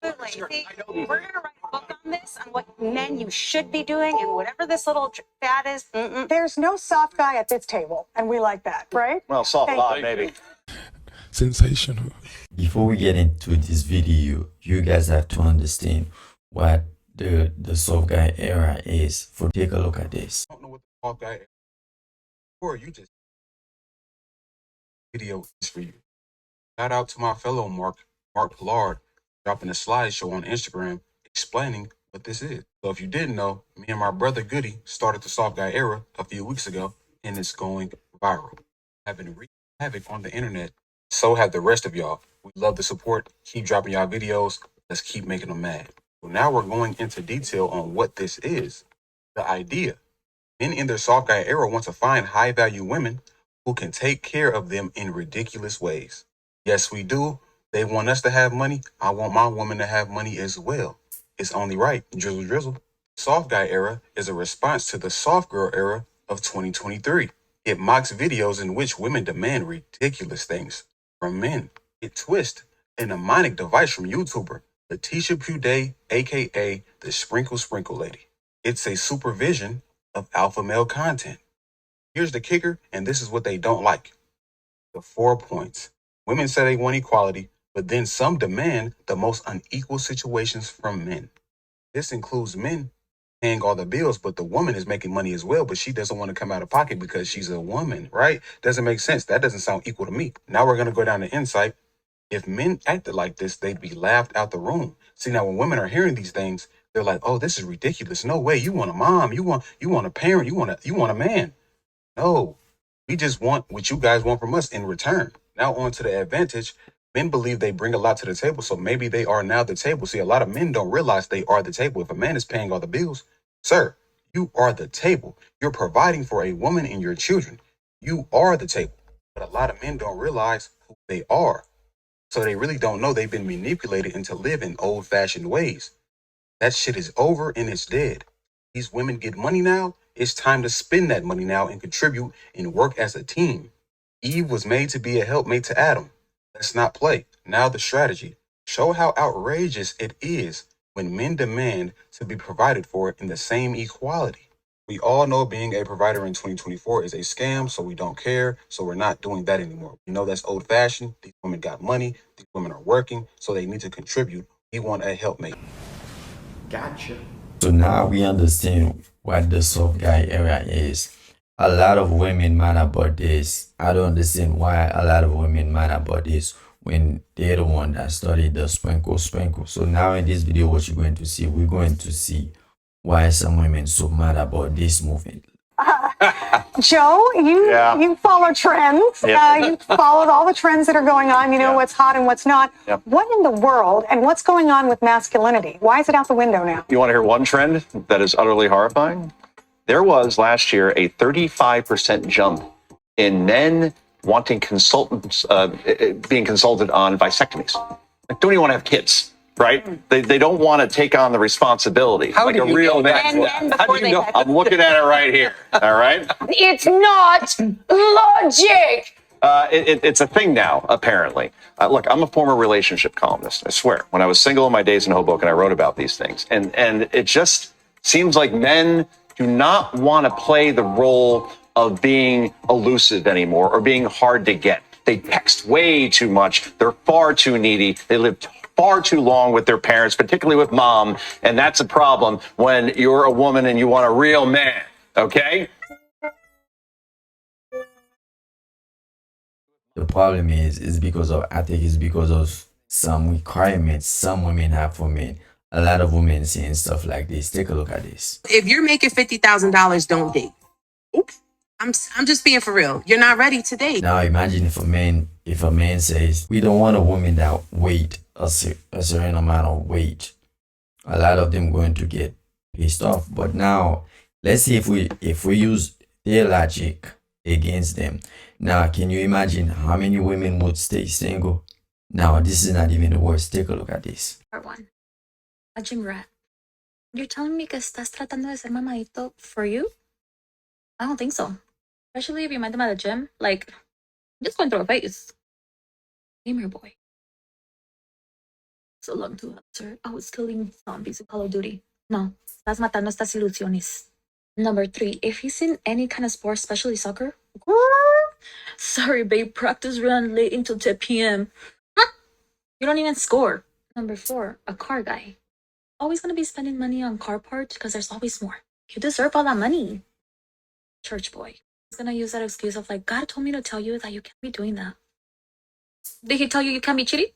Absolutely. See, we're going to write a book on this, on what men you should be doing, and whatever this little fad is. There's no soft guy at this table, and we like that, right? Well, soft lot, maybe. Sensational. Before we get into this video, you guys have to understand what the soft guy era is. Take a look at this. I don't know what the soft guy era, or you just video is for you. Shout out to my fellow Mark Pollard, dropping a slideshow on Instagram explaining what this is. So if you didn't know, me and my brother Goody started the soft guy era a few weeks ago, and it's going viral, having wreaked havoc on the internet. So have the rest of y'all. We love the support. Keep dropping y'all videos. Let's keep making them mad. So now we're going into detail on what this is. The idea. Men in their soft guy era want to find high value women who can take care of them in ridiculous ways. Yes, we do. They want us to have money. I want my woman to have money as well. It's only right. Drizzle drizzle. Soft guy era is a response to the soft girl era of 2023. It mocks videos in which women demand ridiculous things from men. It twists a mnemonic device from YouTuber Letitia Puday, aka the Sprinkle Lady. It's a supervision of alpha male content. Here's the kicker, and this is what they don't like. The 4 points. Women say they want equality, but then some demand the most unequal situations from men. This includes men paying all the bills, but the woman is making money as well, but she doesn't want to come out of pocket because she's a woman, right? Doesn't make sense. That doesn't sound equal to me. Now we're going to go down to insight. If men acted like this, they'd be laughed out the room. See, now when women are hearing these things, they're like, oh, this is ridiculous. No way. You want a mom. You want a parent. You want a man. No, we just want what you guys want from us in return. Now on to the advantage. Men believe they bring a lot to the table, so maybe they are now the table. See, a lot of men don't realize they are the table. If a man is paying all the bills, sir, you are the table. You're providing for a woman and your children. You are the table. But a lot of men don't realize who they are. So they really don't know they've been manipulated into living old-fashioned ways. That shit is over and it's dead. These women get money now. It's time to spend that money now and contribute and work as a team. Eve was made to be a helpmate to Adam. Let's not play. Now the strategy. Show how outrageous it is when men demand to be provided for in the same equality. We all know being a provider in 2024 is a scam, so we don't care. So we're not doing that anymore. We know that's old fashioned. These women got money. These women are working, so they need to contribute. We want a helpmate. Gotcha. So now we understand what the soft guy era is. A lot of women mad about this. I don't understand why a lot of women mad about this when they're the one that studied the sprinkle. So now in this video, what you're going to see, we're going to see why some women so mad about this movement. Joe, you follow trends. Yep. You followed all the trends that are going on. You know what's hot and what's not. Yep. What in the world and what's going on with masculinity? Why is it out the window now? You want to hear one trend that is utterly horrifying? There was last year a 35% jump in men wanting consultants, being consulted on vasectomies. Like, don't even want to have kids, right? They don't want to take on the responsibility. How like do a you real know man. that? How do you know? I'm looking at it right here. All right. It's not logic. It's a thing now, apparently. Look, I'm a former relationship columnist. I swear. When I was single in my days in Hoboken, I wrote about these things, and it just seems like men do not want to play the role of being elusive anymore or being hard to get. They text way too much. They're far too needy. They live far too long with their parents, particularly with mom. And that's a problem when you're a woman and you want a real man. Okay? The problem is because of, I think it's because of some requirements some women have for men. A lot of women saying stuff like this. Take a look at this. If you're making $50,000, don't date. Oops. I'm just being for real. You're not ready to date. Now imagine if a man says, we don't want a woman that weight a certain amount of weight. A lot of them going to get pissed off. But now let's see if we use their logic against them. Now can you imagine how many women would stay single? Now this is not even the worst. Take a look at this. Part one. A gym rat. You're telling me que estás tratando de ser mamadito for you? I don't think so. Especially if you met them at a gym. Like, just going through a phase. Gamer boy. So long to answer. I was killing zombies in Call of Duty. No, estás matando estas ilusiones. Number 3, if he's in any kind of sport, especially soccer. Sorry, babe, practice ran late until 10 p.m. You don't even score. Number 4, a car guy. Always gonna be spending money on car parts because there's always more. You deserve all that money. Church boy. He's gonna use that excuse of like, God told me to tell you that you can't be doing that. Did he tell you can't be cheating?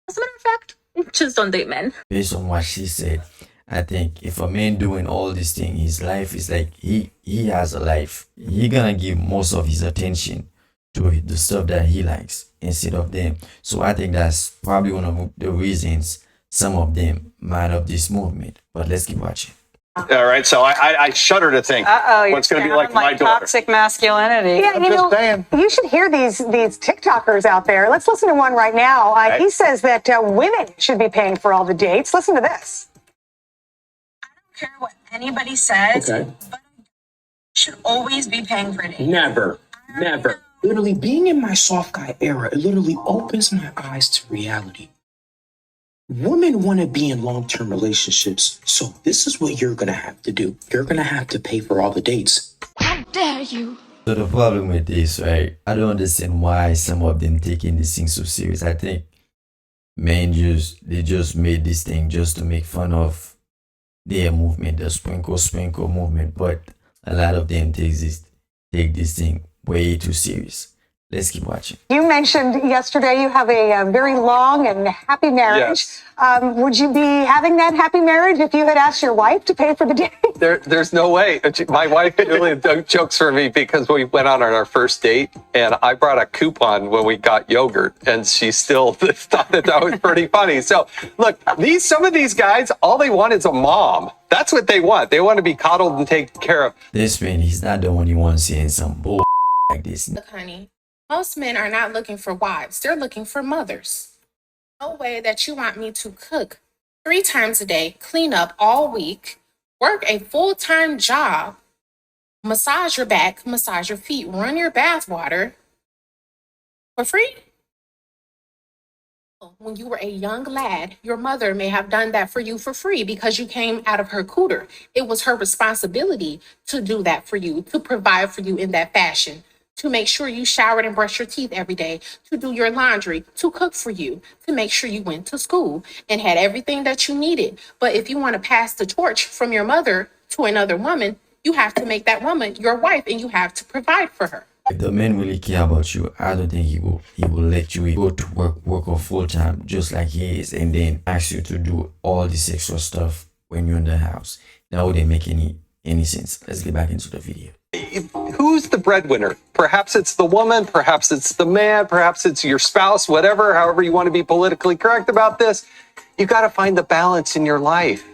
As a matter of fact, just don't date men. Based on what she said, I think if a man doing all these things, his life is like he has a life. He gonna give most of his attention to the stuff that he likes instead of them. So I think that's probably one of the reasons some of them might have this movement. But let's keep watching. All right, so I shudder to think what's going to be like my daughter. Toxic masculinity. Yeah, I'm just saying. you should hear these TikTokers out there. Let's listen to one right now. He says that women should be paying for all the dates. Listen to this. I don't care what anybody says, Okay. but I should always be paying for dates. Never. Literally, being in my soft guy era, it literally opens my eyes to reality. Women want to be in long-term relationships, so this is what you're going to have to do. You're going to have to pay for all the dates. How dare you? So the problem with this, right? I don't understand why some of them taking this thing so serious. I think men they just made this thing just to make fun of their movement, the sprinkle movement. But a lot of them take this thing way too serious. Let's keep watching. You mentioned yesterday you have a very long and happy marriage. Yes. Would you be having that happy marriage if you had asked your wife to pay for the date? There's no way. My wife really jokes for me because we went on our first date and I brought a coupon when we got yogurt and she still thought that was pretty funny. So look, some of these guys, all they want is a mom. That's what they want. They want to be coddled and taken care of. This man, he's not the only one saying some bull like this. Look, honey, most men are not looking for wives. They're looking for mothers. No way that you want me to cook 3 times a day, clean up all week, work a full-time job, massage your back, massage your feet, run your bath water for free? When you were a young lad, your mother may have done that for you for free because you came out of her cooter. It was her responsibility to do that for you, to provide for you in that fashion, to make sure you showered and brushed your teeth every day, to do your laundry, to cook for you, to make sure you went to school and had everything that you needed. But if you want to pass the torch from your mother to another woman, you have to make that woman your wife and you have to provide for her. If the man really care about you, I don't think he will let you go to work a full time just like he is, and then ask you to do all this extra stuff when you're in the house. That wouldn't make any sense. Let's get back into the video. Who's the breadwinner? Perhaps it's the woman, perhaps it's the man, perhaps it's your spouse, whatever, however you want to be politically correct about this. You got to find the balance in your life.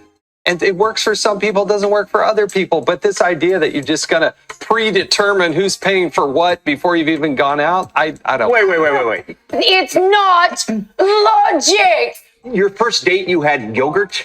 And it works for some people, doesn't work for other people. But this idea that you're just going to predetermine who's paying for what before you've even gone out, I don't. Wait. It's not logic. Your first date, you had yogurt?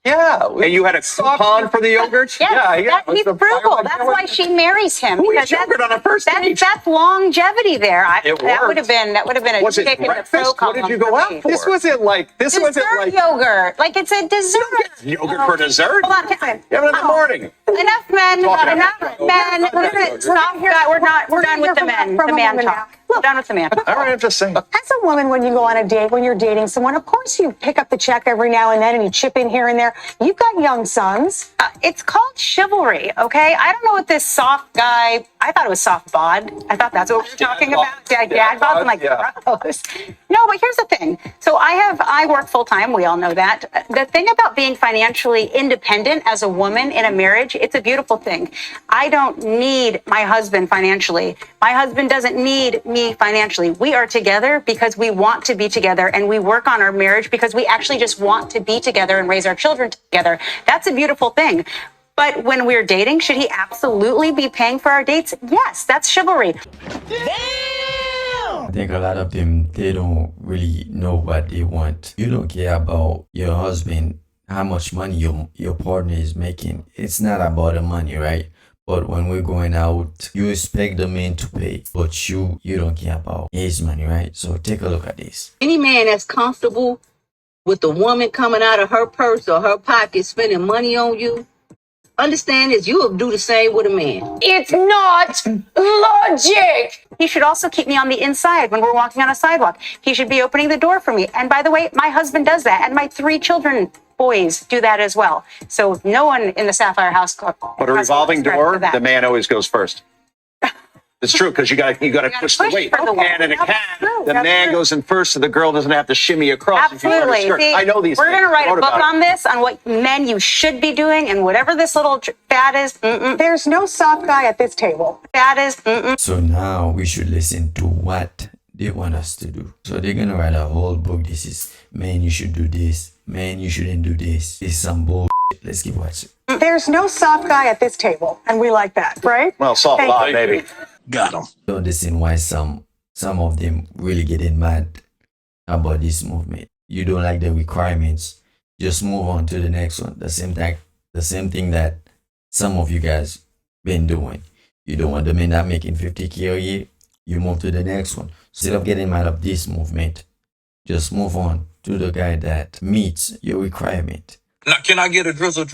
Yeah. And you had a coupon for the yogurt? Yes, he's frugal. That's why she marries him. Who Because eats yogurt on a first date? that's longevity there. It that would worked. have been a Was it chick in the breakfast? pro What column. did you go out for? This wasn't like Dessert yogurt. Like it's a dessert. Yogurt for dessert? Hold on, listen. You have it in the morning. Enough men. Talking Enough about men. yogurt. We're done with the men. The man talk. We're done with the man. All right, I'm just saying. As a woman, when you go on a date, when you're dating someone, of course you pick up the check every now and then and you chip in here and there. You've got young sons. It's called chivalry, okay? I don't know what this soft guy, I thought it was soft bod. I thought that's what we were talking about. Yeah, dad bod. I'm like, gross. No, but here's the thing. So I work full time. We all know that. The thing about being financially independent as a woman in a marriage, it's a beautiful thing. I don't need my husband financially. My husband doesn't need me financially. We are together because we want to be together, and we work on our marriage because we actually just want to be together and raise our children together. That's a beautiful thing. But when we're dating, should he absolutely be paying for our dates? Yes, that's chivalry. I think a lot of them, they don't really know what they want. You don't care about your husband, how much money your partner is making. It's not about the money, right? But when we're going out, you expect the man to pay, but you don't care about his money, right? So take a look at this. Any man that's comfortable with the woman coming out of her purse or her pocket spending money on you, understand this, you'll do the same with a man. It's not logic. He should also keep me on the inside when we're walking on a sidewalk. He should be opening the door for me. And by the way, my husband does that, and my 3 children, boys, do that as well. So no one in the Sapphire House Club. But a revolving door, the man always goes first. It's true, because you got to push the weight. for the And in a That's cab, true. the That's man true. goes in first, so the girl doesn't have to shimmy across. if you wear a Absolutely. skirt. See, I know these we're things. going to write I a wrote book about it. on this, on what men you should be doing, and whatever this little fad is, There's no soft guy at this table. fad is, So now we should listen to what they want us to do. So they're gonna write a whole book. This is, man, you should do this. Man, you shouldn't do this. It's some bullshit. Let's keep watching. There's no soft guy at this table, and we like that, right? Well, soft Thank lot, you. maybe. Got him. Don't understand why some of them really getting mad about this movement. You don't like the requirements, just move on to the next one. The same thing that some of you guys been doing. You don't want the men that making 50K a year, you move to the next one. Instead of getting mad at this movement, just move on to the guy that meets your requirement. Now, can I get a drizzle?